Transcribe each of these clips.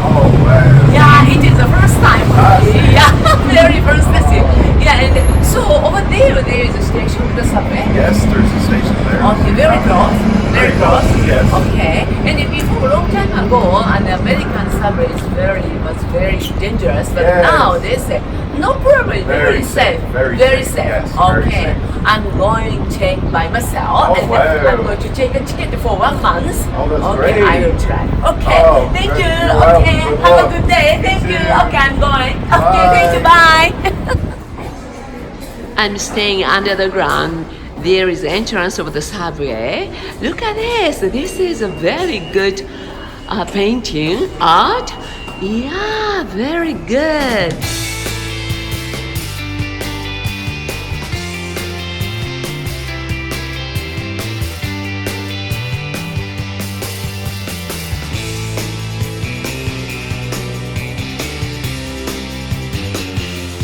Oh, wow. Yeah, it is the first time for Ah, me. see. Yeah, very first visit. Yeah, and so over there is a station with the subway. Yes, there's a station there. Okay, very close. Very close. Yes. Okay. And before a long time ago, an American subway was very dangerous, but Yes. now they say no problem, very safe, Very safe, safe. yes, very Okay. safe. I'm going to check by myself, Oh, and wow. I'm going to take a ticket for 1 month. Oh, that's okay, great. I will try. Okay. Oh, Thank great. you. You're welcome. Okay. Good Have a luck. good day. Thank You you. too. Okay, I'm going. Okay. Thank you. Bye. I'm staying under the ground. There is the entrance of the subway. Look at this. This is a very good painting, art. Yeah, very good.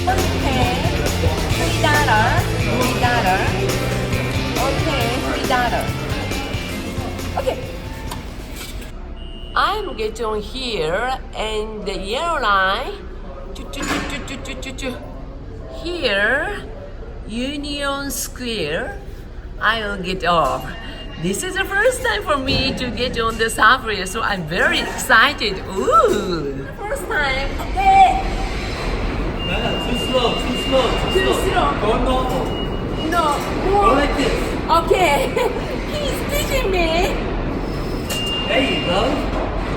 Okay, $3. Okay, $3. Okay. I'm getting on here and the yellow line. Here, Union Square. I will get off. This is the first time for me to get on the subway, so I'm very excited. Ooh, first time. Okay. Too slow, too slow, Too slow. Go normal. No, Go more. like this. Okay. He's teaching me. There you go.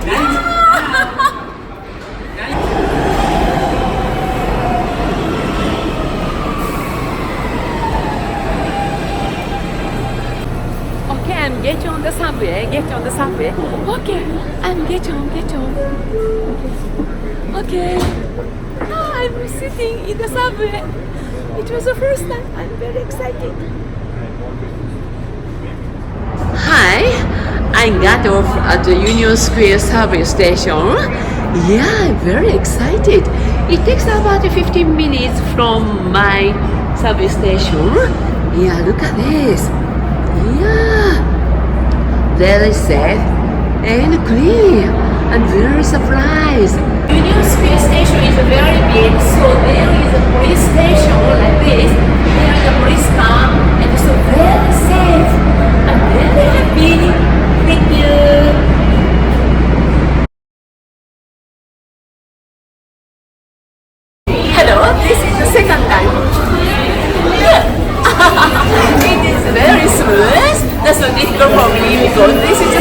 Now you, Okay, I'm getting on the subway. Get on the subway. Okay, I'm get on. Okay. I'm sitting in the subway. It was the first time. I'm very excited. Hi, I got off at the Union Square subway station. Yeah, I'm very excited. It takes about 15 minutes from my subway station. Yeah, look at this. Yeah, very safe and clean and very surprised. Union Square station is very big, so there is a police station like this. There is a police car, and so very safe. I'm very happy. Thank you. Hello, this is the second time. It is very smooth. That's so difficult for me because this is